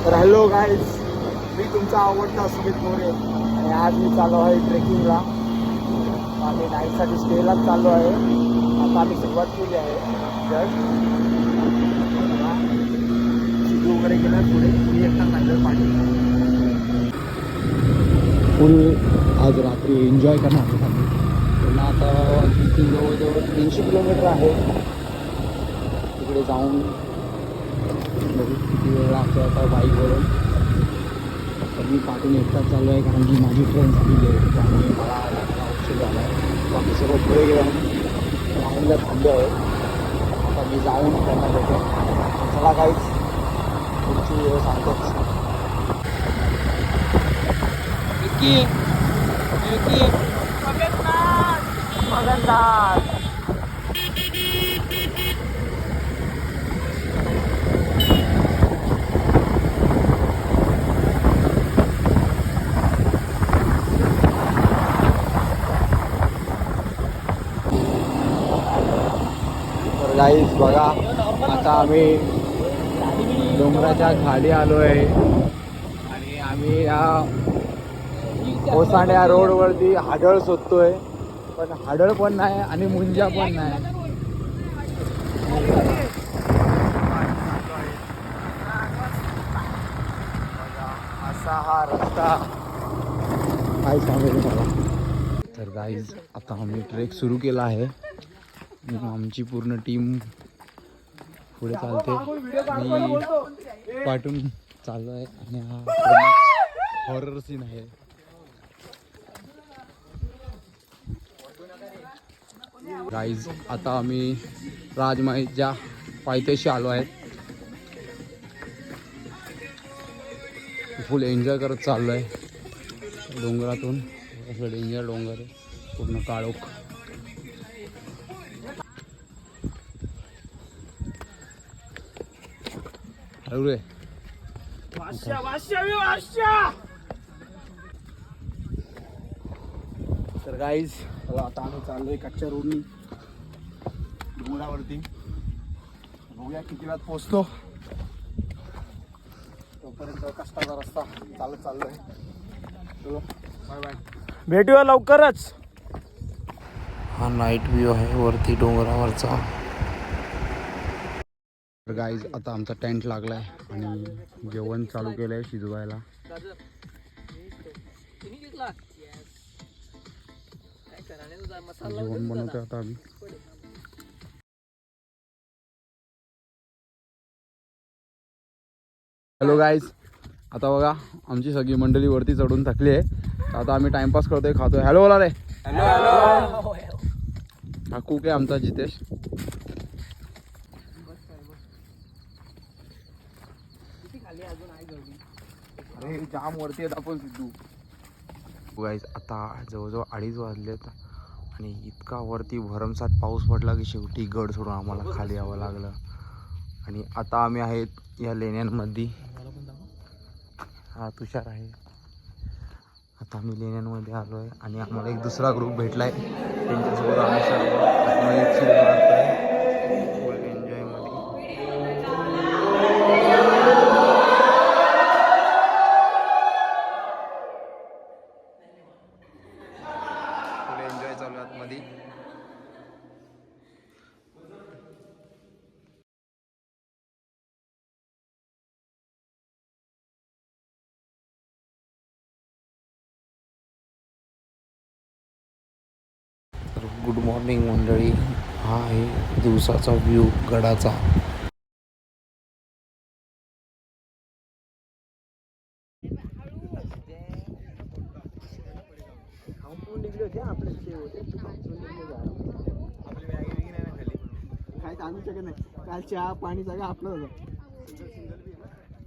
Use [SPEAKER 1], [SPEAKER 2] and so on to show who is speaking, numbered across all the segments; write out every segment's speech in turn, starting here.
[SPEAKER 1] तर hello guys, मी तुमचा आवडता सुमित मोरे आणि आज मी चालू आहे ट्रेकिंगला. आम्ही नाईटसाठी स्टेलाच चालू आहे. आता आम्ही सुरुवात केली आहे. जस्ट सिद्धू वगैरे गेला पुढे, मी एकटा राहिलं पाठी. फुल आज रात्री एन्जॉय करणार आहोत आम्ही. पुन्हा आता जवळजवळ 300 किलोमीटर आहे. तिकडे जाऊन किती वेळ लागतो आता बाईकवरून. तर मी पाठून एकटाच चालू आहे कारण की माझी ट्रेन झालेली आहे, त्यामुळे मला उशीर झाला आहे. बाकी सर्व पुढे गेलं राहूनला थांबले आहे. आता मी जाऊन त्यांना भेटतो. चला काहीच पुढची वेळ सांगतोच. गाईज बघा, आता आम्ही डोंगराच्या खाली आलो आहे आणि आम्ही या ओसांड्या रोडवरती हाडळ शोधतोय, पण हाडळ पण नाही आणि मुंजा पण नाही. असा हा रस्ता काय सांगू मला. तर गाईज आता आम्ही ट्रेक सुरू केला आहे. आमची पूर्ण टीम पुढे चालते. मी पाठून चालू आहे आणि हा हॉरर सीन आहे. गाईज आता आम्ही राजमाईच्या पायथ्याशी आलो आहे. फुल एन्जॉय करत चाललो आहे डोंगरातून. असं डेंजर डोंगर आहे, पूर्ण काळोख. अरे तर गाईज आता आम्ही चाललोय कच्च्या रोडनी डोंगरावरती. बघूया किती वेळात पोहोचतो. तोपर्यंत कष्टाचा रस्ता चालत चाललोय. चलो बाय बाय, भेटूया लवकरच. हा नाईट व्ह्यू आहे वरती डोंगरावरचा. तर गाईज आता आमचा टेंट लागलाय आणि जेवण चालू केलंय शिजवायला. जेवण बनवतोय आता आम्ही. हॅलो गाईज, आता बघा आमची सगळी मंडळी वरती चढून थकली आहे. आता आम्ही टाइमपास करतोय, खातोय. हॅलो बोला रे. हॅलो. हा कुक आहे आमचा जितेश. अरे जाम वरती आहेत आपण सिद्धू. गाईज आता जवळजवळ 2:30 वाजलेत आणि इतका वरती भरमसाठ पाऊस पडला की शेवटी गड सोडून आम्हाला खाली यावं लागलं. आणि आता आम्ही आहेत या लेण्यांमध्ये. हा तुषार आहे. आता आम्ही लेण्यांमध्ये आलो आहे आणि आम्हाला एक दुसरा ग्रुप भेटला आहे. त्यांच्यासोबत आम्ही फुल एन्जॉयमध्ये. फुल एन्जॉय चालू आहे आतमध्ये. गुड मॉर्निंग मंडळी. हा आहे दिवसाचा व्ह्यू गडाचा. काय सांगू शकत नाही. काल चहा पाणी सगळं आपलं होतं.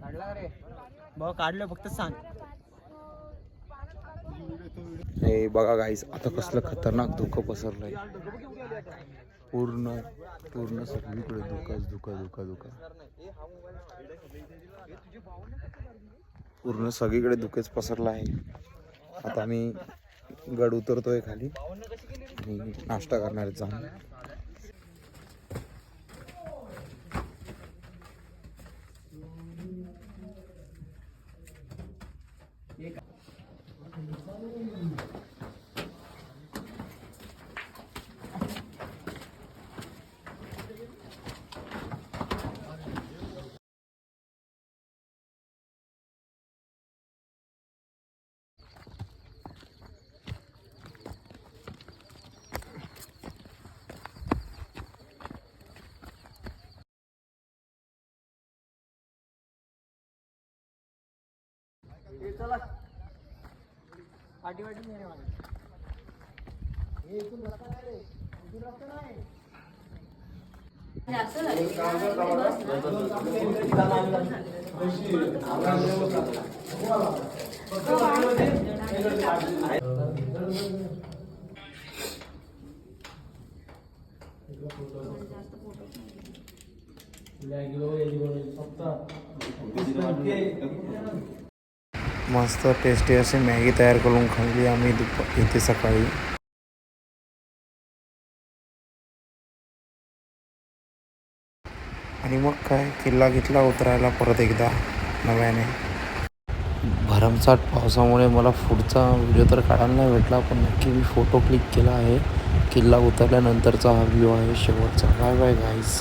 [SPEAKER 1] काढला रे भाऊ, काढलं फक्त सांग. हे बघा गाईस, आता कसलं खतरनाक धुकं पसरलंय. पूर्ण पूर्ण सगळीकडे धुकं. पूर्ण सगळीकडे धुकेच पसरला आहे. आता मी गड उतरतोय खाली आणि नाश्ता करणार जाऊन. मस्त टेस्टी अशी मॅगी तयार करून खाल्ली आम्ही इथे सकाळी. आणि मग काय किल्ला घेतला उतरायला परत एकदा नव्याने. भरमसाठ पावसामुळे मला पुढचा व्हिडिओ तर काढायला नाही भेटला, पण नक्की मी फोटो क्लिक केला आहे. किल्ला उतरल्यानंतरचा हा व्ह्यू आहे शेवटचा. Bye bye guys.